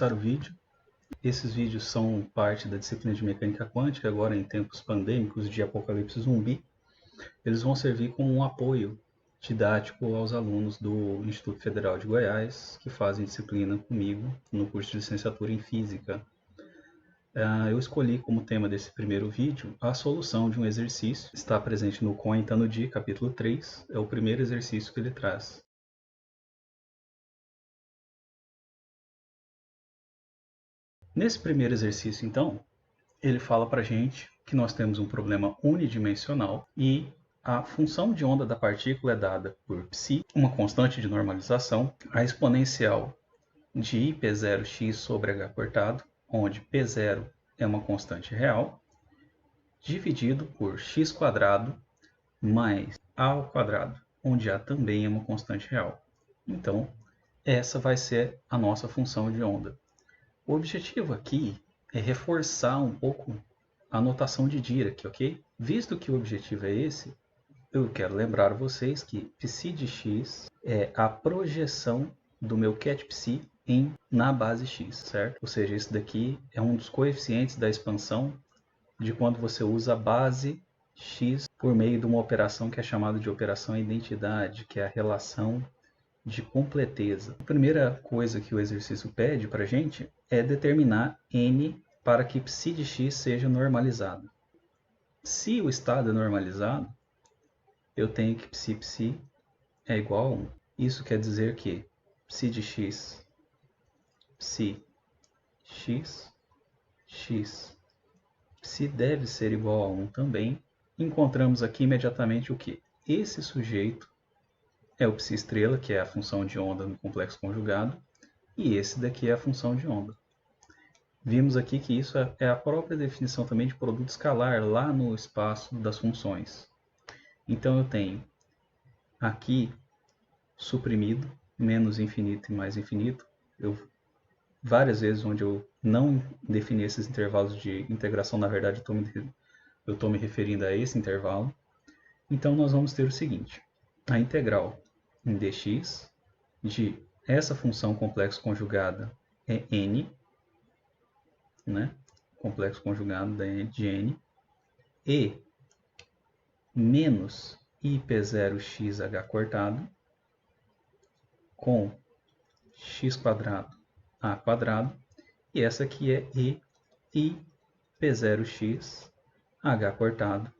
O vídeo. Esses vídeos são parte da disciplina de mecânica quântica, agora em tempos pandêmicos de apocalipse zumbi. Eles vão servir como um apoio didático aos alunos do Instituto Federal de Goiás, que fazem disciplina comigo no curso de licenciatura em Física. Eu escolhi como tema desse primeiro vídeo a solução de um exercício. Está presente no Coin Tá no Dia, capítulo 3, é o primeiro exercício que ele traz. Nesse primeiro exercício, então, ele fala para a gente que nós temos um problema unidimensional e a função de onda da partícula é dada por psi, uma constante de normalização, a exponencial de P0x sobre h cortado, onde P0 é uma constante real, dividido por x quadrado mais a ao quadrado, onde a também é uma constante real. Então, essa vai ser a nossa função de onda. O objetivo aqui é reforçar um pouco a notação de Dirac, ok? Visto que o objetivo é esse, eu quero lembrar a vocês que psi de x é a projeção do meu ket psi na base x, certo? Ou seja, isso daqui é um dos coeficientes da expansão de quando você usa a base x por meio de uma operação que é chamada de operação identidade, que é a relação de completeza. A primeira coisa que o exercício pede para a gente é determinar n para que psi de x seja normalizado. Se o estado é normalizado, eu tenho que psi é igual a 1. Isso quer dizer que psi de x, psi deve ser igual a 1 também. Encontramos aqui imediatamente o que? Esse sujeito é o psi estrela, que é a função de onda no complexo conjugado, e esse daqui é a função de onda. Vimos aqui que isso é a própria definição também de produto escalar lá no espaço das funções. Então eu tenho aqui suprimido, menos infinito e mais infinito. Várias vezes onde eu não defini esses intervalos de integração, na verdade eu estou me referindo a esse intervalo. Então nós vamos ter o seguinte, a integral em dx de essa função complexo conjugada é n, né? Complexo conjugado de n, e menos ip0xh cortado com x quadrado a quadrado, e essa aqui é e ip0x h cortado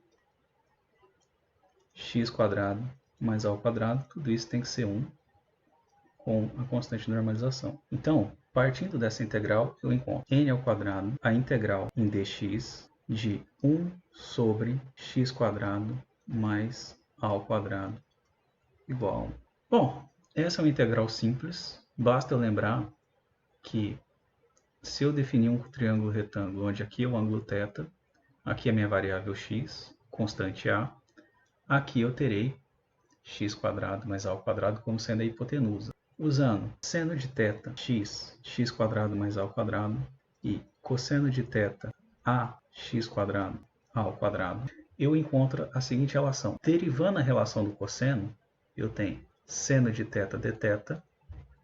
x quadrado mais a ao quadrado, tudo isso tem que ser 1 com a constante de normalização. Então, partindo dessa integral, eu encontro n ao quadrado, a integral em dx de 1 sobre x quadrado mais a ao quadrado igual a 1. Bom, essa é uma integral simples, basta eu lembrar que se eu definir um triângulo retângulo, onde aqui é o ângulo θ, aqui é a minha variável x, constante a, aqui eu terei x quadrado mais a ao quadrado como sendo a hipotenusa. Usando seno de θ x quadrado mais a ao quadrado e cosseno de θ a x quadrado a ao quadrado, eu encontro a seguinte relação. Derivando a relação do cosseno, eu tenho seno de θ dθ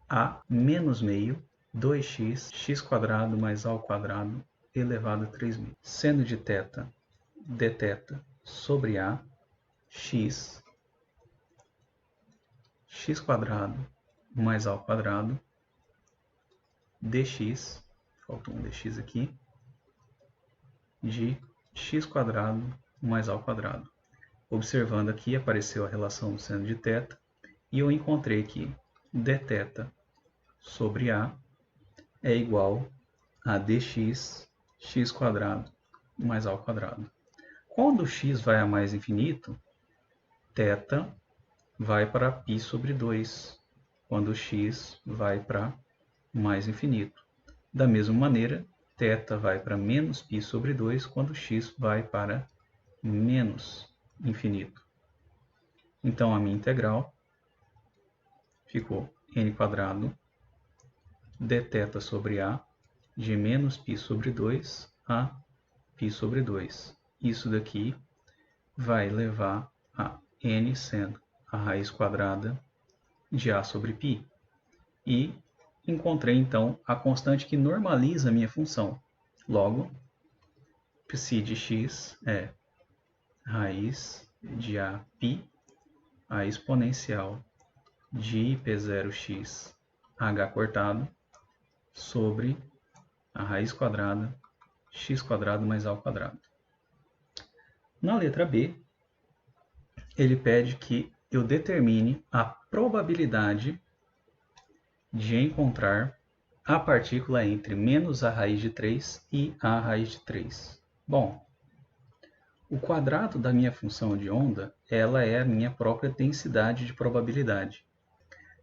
a menos meio 2x x quadrado mais a ao quadrado elevado a 3.000. Seno de θ dθ sobre a x quadrado mais a ao quadrado dx, faltou um dx aqui, de x quadrado mais a ao quadrado. Observando aqui, apareceu a relação do seno de θ, e eu encontrei que dθ sobre a é igual a dx x quadrado mais a ao quadrado. Quando x vai a mais infinito, θ vai para π sobre 2, quando x vai para mais infinito. Da mesma maneira, θ vai para menos π sobre 2, quando x vai para menos infinito. Então, a minha integral ficou n quadrado dθ sobre a de menos π sobre 2 a π sobre 2. Isso daqui vai levar a n sendo a raiz quadrada de a sobre π. E encontrei então a constante que normaliza a minha função. Logo, psi de x é raiz de aπ, a exponencial de IP0x h cortado sobre a raiz quadrada x quadrado mais a ao quadrado. Na letra B, ele pede que eu determine a probabilidade de encontrar a partícula entre menos a raiz de 3 e a raiz de 3. Bom, o quadrado da minha função de onda, ela é a minha própria densidade de probabilidade.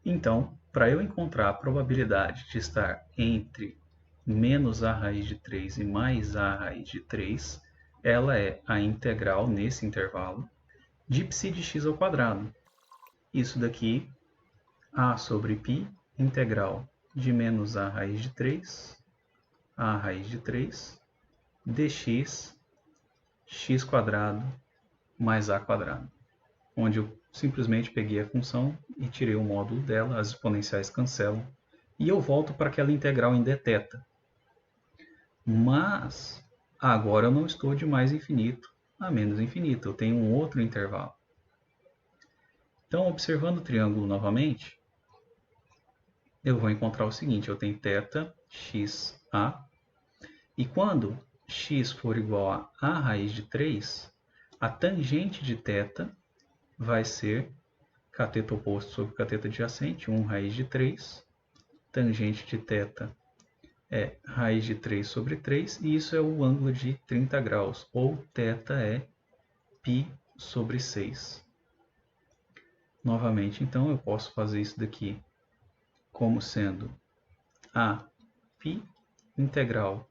Então, para eu encontrar a probabilidade de estar entre menos a raiz de 3 e mais a raiz de 3, ela é a integral, nesse intervalo, de π de x ao quadrado. Isso daqui, a sobre π, integral de menos a raiz de 3, a raiz de 3, dx, x quadrado mais a quadrado, onde eu simplesmente peguei a função e tirei o módulo dela, as exponenciais cancelam, e eu volto para aquela integral em dθ. Mas agora eu não estou de mais infinito a menos infinito, eu tenho um outro intervalo. Então, observando o triângulo novamente, eu vou encontrar o seguinte, eu tenho θ, x, a, e quando x for igual a raiz de 3, a tangente de θ vai ser cateto oposto sobre cateto adjacente, 1 raiz de 3, tangente de θ é raiz de 3 sobre 3, e isso é o ângulo de 30 graus, ou θ é π sobre 6. Novamente, então, eu posso fazer isso daqui como sendo a π integral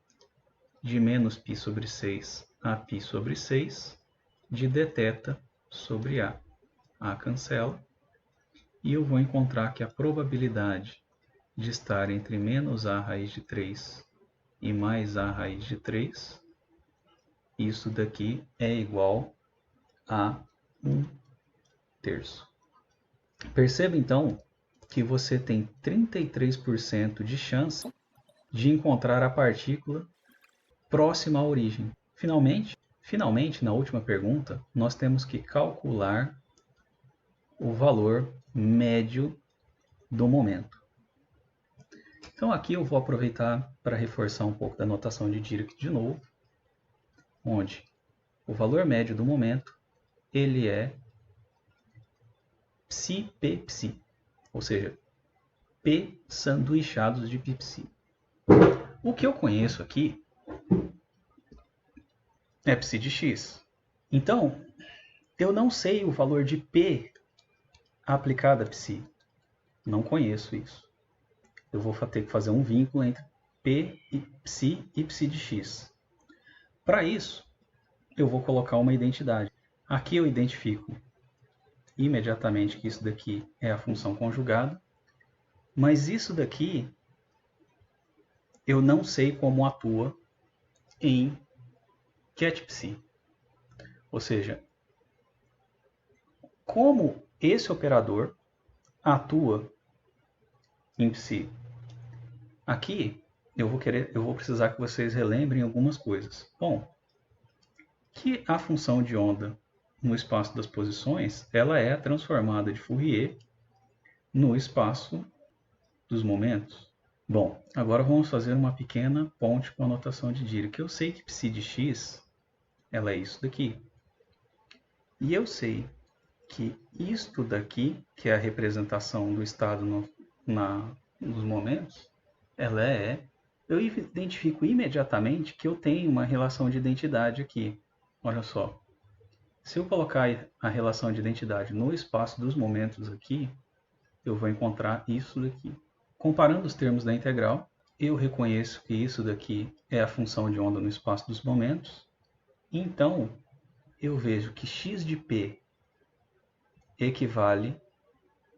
de menos π sobre 6 a π sobre 6 de dθ sobre a. A cancela. E eu vou encontrar que a probabilidade de estar entre menos a raiz de 3 e mais a raiz de 3, isso daqui é igual a 1/3. Perceba então que você tem 33% de chance de encontrar a partícula próxima à origem. Finalmente, na última pergunta, nós temos que calcular o valor médio do momento. Então aqui eu vou aproveitar para reforçar um pouco da notação de Dirac de novo, onde o valor médio do momento ele é πp-π, ou seja, P sanduichados de π. O que eu conheço aqui é π de x. Então, eu não sei o valor de P aplicado a π. Não conheço isso. Eu vou ter que fazer um vínculo entre P e π de x. Para isso, eu vou colocar uma identidade. Aqui eu identifico imediatamente que isso daqui é a função conjugada, mas isso daqui eu não sei como atua em ket-π. Ou seja, como esse operador atua em π. Aqui eu vou precisar que vocês relembrem algumas coisas. Bom, que a função de onda no espaço das posições, ela é transformada de Fourier no espaço dos momentos. Bom, agora vamos fazer uma pequena ponte com a notação de Dirac. Eu sei que π de x, ela é isso daqui. E eu sei que isto daqui, que é a representação do estado nos momentos, ela é... Eu identifico imediatamente que eu tenho uma relação de identidade aqui. Olha só. Se eu colocar a relação de identidade no espaço dos momentos aqui, eu vou encontrar isso daqui. Comparando os termos da integral, eu reconheço que isso daqui é a função de onda no espaço dos momentos. Então, eu vejo que x de p equivale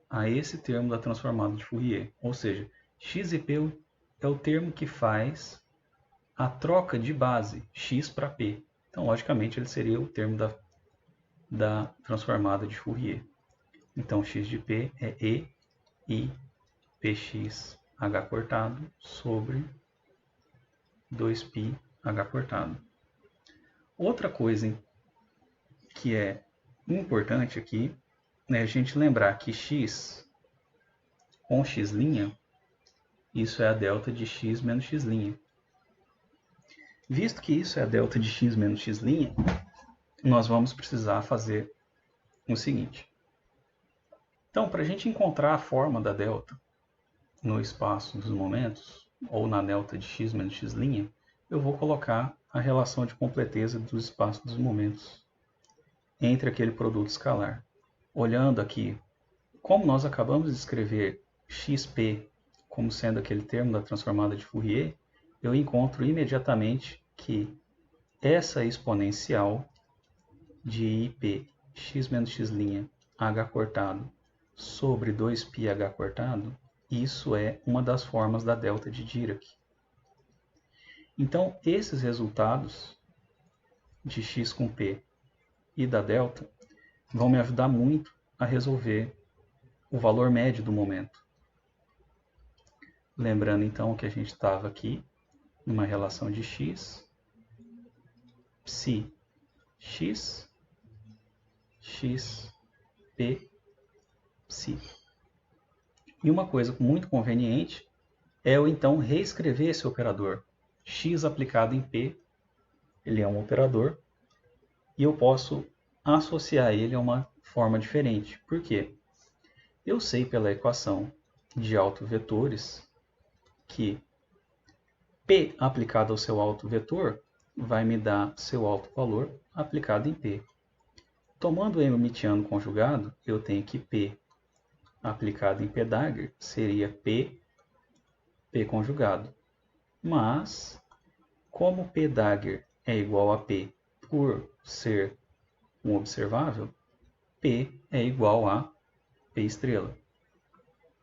a esse termo da transformada de Fourier. Ou seja, x e p é o termo que faz a troca de base, x para p. Então, logicamente, ele seria o termo da transformada de Fourier. Então, x de p é e i px h cortado sobre 2πh cortado. Outra coisa que é importante aqui é a gente lembrar que x com x', isso é a delta de x menos x'. Visto que isso é a delta de x menos x', nós vamos precisar fazer o seguinte. Então, para a gente encontrar a forma da delta no espaço dos momentos, ou na delta de x menos x', eu vou colocar a relação de completeza do espaço dos momentos entre aquele produto escalar. Olhando aqui, como nós acabamos de escrever xp como sendo aquele termo da transformada de Fourier, eu encontro imediatamente que essa exponencial de ip x menos x' h cortado sobre 2πh cortado, isso é uma das formas da delta de Dirac. Então, esses resultados de x com p e da delta vão me ajudar muito a resolver o valor médio do momento. Lembrando então que a gente estava aqui numa relação de x, psi x, x, p, psi. E uma coisa muito conveniente é eu então reescrever esse operador. X aplicado em p, ele é um operador, e eu posso associar ele a uma forma diferente. Por quê? Eu sei pela equação de autovetores que P aplicado ao seu autovetor vai me dar seu autovalor aplicado em P. Tomando o hermitiano conjugado, eu tenho que P aplicado em P dagger seria P conjugado. Mas, como P dagger é igual a P por ser um observável, P é igual a P estrela.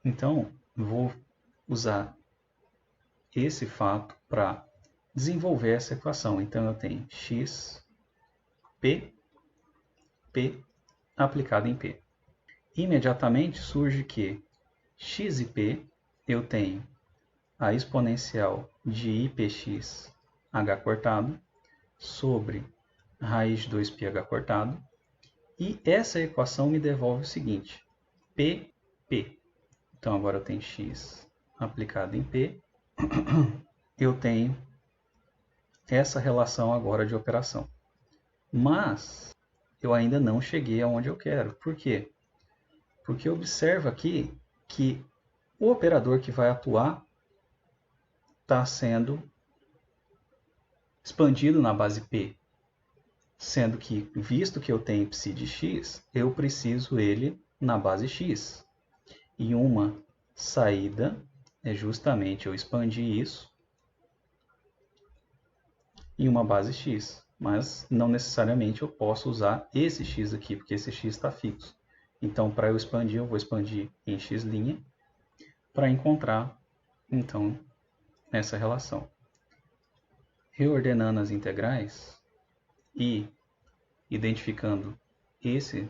Então, vou usar esse fato para desenvolver essa equação. Então, eu tenho x, p aplicado em p. Imediatamente surge que x e p eu tenho a exponencial de ipx h cortado sobre raiz de 2πh cortado. E essa equação me devolve o seguinte, p. Então, agora eu tenho x aplicado em p. Eu tenho essa relação agora de operação. Mas eu ainda não cheguei aonde eu quero. Por quê? Porque observa aqui que o operador que vai atuar está sendo expandido na base P. Sendo que, visto que eu tenho psi de x, eu preciso ele na base x. E uma saída é justamente eu expandir isso em uma base x, mas não necessariamente eu posso usar esse x aqui, porque esse x está fixo. Então, para eu expandir, eu vou expandir em x' para encontrar, então, essa relação. Reordenando as integrais e identificando esse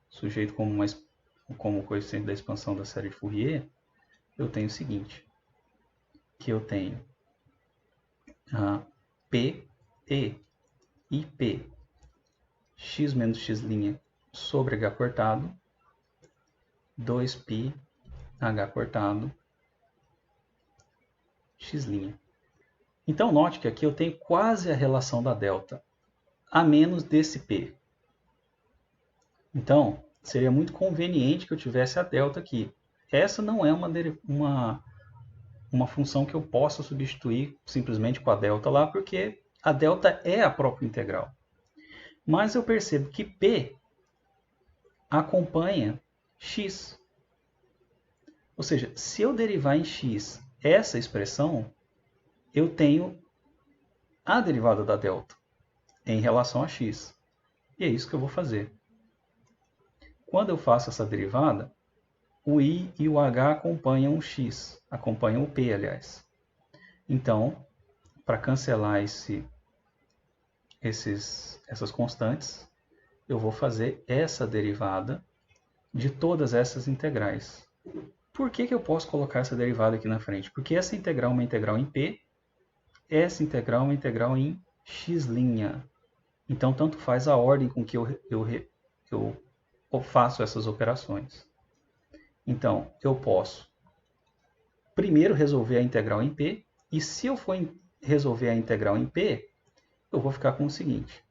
sujeito como coeficiente da expansão da série de Fourier, eu tenho o seguinte, que eu tenho a P e IP x menos x' sobre h cortado 2π h cortado x'. Então note que aqui eu tenho quase a relação da delta, a menos desse p. Então seria muito conveniente que eu tivesse a delta aqui. Essa não é uma função que eu possa substituir simplesmente com a delta lá, porque a delta é a própria integral. Mas eu percebo que P acompanha x. Ou seja, se eu derivar em x essa expressão, eu tenho a derivada da delta em relação a x. E é isso que eu vou fazer. Quando eu faço essa derivada, o i e o h acompanham o x, acompanham o p, aliás. Então, para cancelar essas constantes, eu vou fazer essa derivada de todas essas integrais. Por que eu posso colocar essa derivada aqui na frente? Porque essa integral é uma integral em P, essa integral é uma integral em x'. Então, tanto faz a ordem com que eu faço essas operações. Então, eu posso primeiro resolver a integral em P, e se eu for resolver a integral em P, eu vou ficar com o seguinte.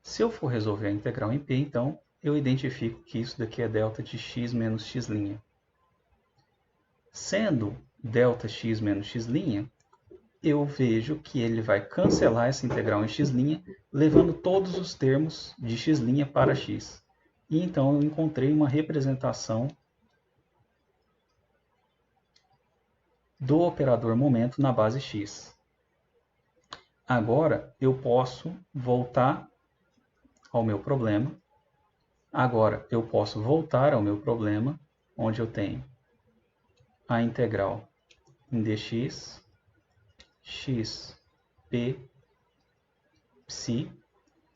Se eu for resolver a integral em P, então, eu identifico que isso daqui é delta de x menos x'. Sendo ΔX menos x', eu vejo que ele vai cancelar essa integral em x', levando todos os termos de x' para x. E então eu encontrei uma representação do operador momento na base x. Agora eu posso voltar ao meu problema. Onde eu tenho a integral em dx, x, p, psi,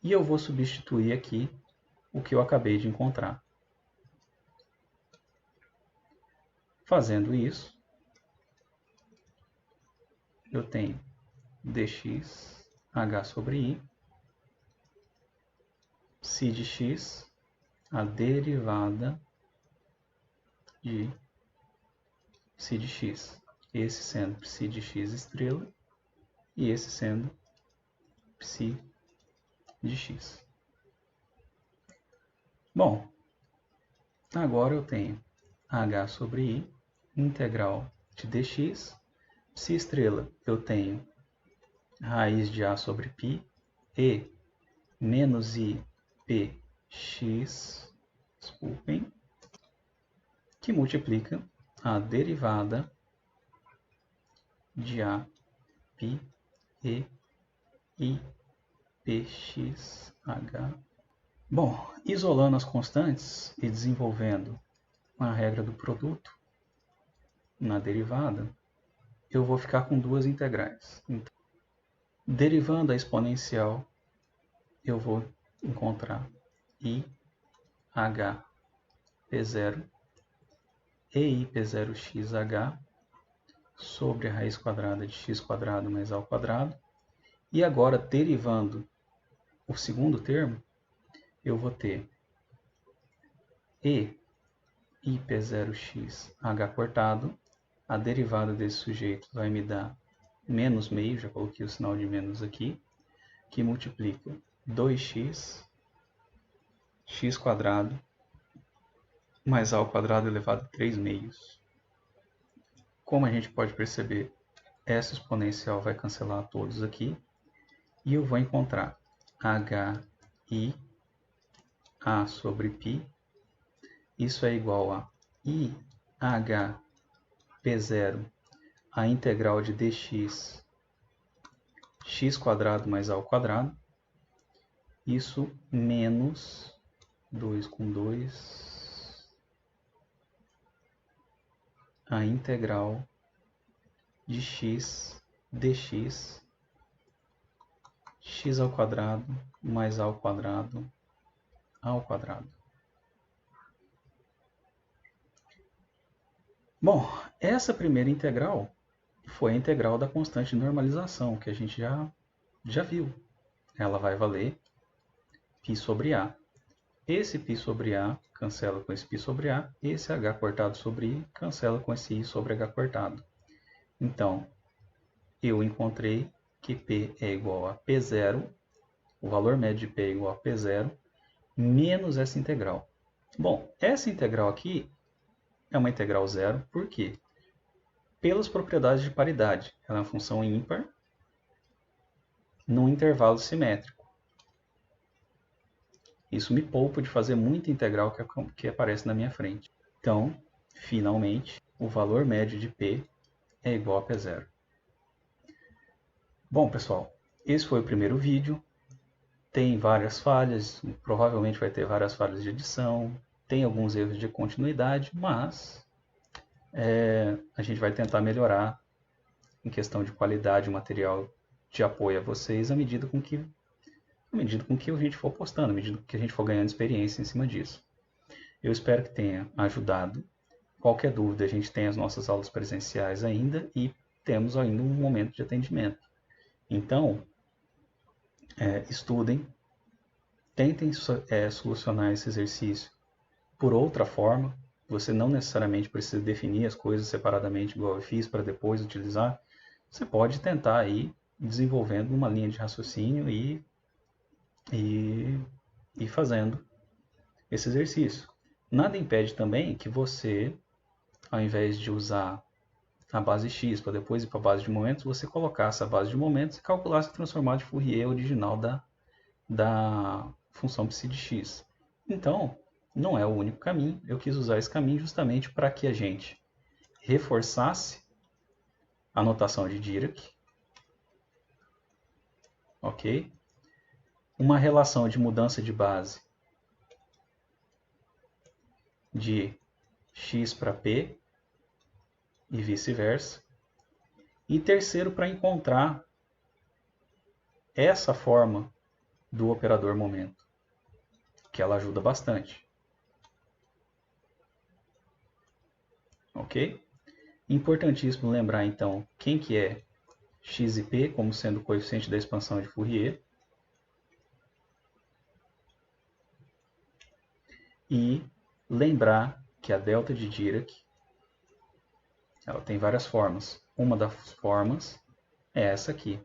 e eu vou substituir aqui o que eu acabei de encontrar. Fazendo isso, eu tenho dx h sobre i, psi de x, a derivada de psi de x. Esse sendo psi de x estrela e esse sendo psi de x. Bom, agora eu tenho h sobre i, integral de dx, psi estrela eu tenho raiz de a sobre π e menos i px, desculpem, que multiplica a derivada de a π e i pxh. Bom, isolando as constantes e desenvolvendo a regra do produto na derivada, eu vou ficar com duas integrais. Então, derivando a exponencial, eu vou encontrar i h p0 e i p0xh sobre a raiz quadrada de x quadrado mais a ao quadrado. E agora, derivando o segundo termo, eu vou ter e i p0xh cortado. A derivada desse sujeito vai me dar menos meio, já coloquei o sinal de menos aqui, que multiplica 2x, x quadrado, mais a ao quadrado elevado a 3 meios. Como a gente pode perceber, essa exponencial vai cancelar todos aqui, e eu vou encontrar hi a sobre π, isso é igual a i h p0, a integral de dx, x quadrado mais a ao quadrado, isso menos 2 com 2, a integral de x dx, x ao quadrado mais a ao quadrado. Bom, essa primeira integral foi a integral da constante de normalização, que a gente já viu. Ela vai valer π sobre a. Esse π sobre a cancela com esse π sobre a, esse h cortado sobre i cancela com esse i sobre h cortado. Então, eu encontrei que P é igual a P0, o valor médio de P é igual a P0, menos essa integral. Bom, essa integral aqui é uma integral zero, por quê? Pelas propriedades de paridade. Ela é uma função ímpar num intervalo simétrico. Isso me poupa de fazer muita integral que aparece na minha frente. Então, finalmente, o valor médio de P é igual a P0. Bom, pessoal, esse foi o primeiro vídeo. Tem várias falhas, provavelmente vai ter várias falhas de edição, tem alguns erros de continuidade, mas a gente vai tentar melhorar em questão de qualidade, material de apoio a vocês à medida com que a gente for postando, à medida que a gente for ganhando experiência em cima disso. Eu espero que tenha ajudado. Qualquer dúvida, a gente tem as nossas aulas presenciais ainda e temos ainda um momento de atendimento. Então, estudem, tentem solucionar esse exercício por outra forma. Você não necessariamente precisa definir as coisas separadamente, igual eu fiz, para depois utilizar. Você pode tentar aí desenvolvendo uma linha de raciocínio e fazendo esse exercício. Nada impede também que você, ao invés de usar a base x para depois ir para a base de momentos, você colocasse a base de momentos e calculasse a transformada de Fourier original da função psi de x. Então, não é o único caminho. Eu quis usar esse caminho justamente para que a gente reforçasse a notação de Dirac, ok? Uma relação de mudança de base de x para p e vice-versa. E terceiro, para encontrar essa forma do operador momento, que ela ajuda bastante. Ok? Importantíssimo lembrar, então, quem que é x e p como sendo o coeficiente da expansão de Fourier. E lembrar que a delta de Dirac ela tem várias formas. Uma das formas é essa aqui.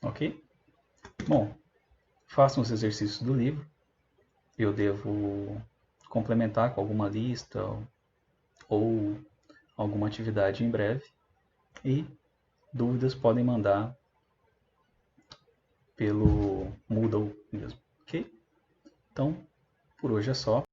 Ok? Bom, façam os exercícios do livro. Eu devo complementar com alguma lista ou alguma atividade em breve. E dúvidas podem mandar pelo Moodle mesmo, ok? Então, por hoje é só.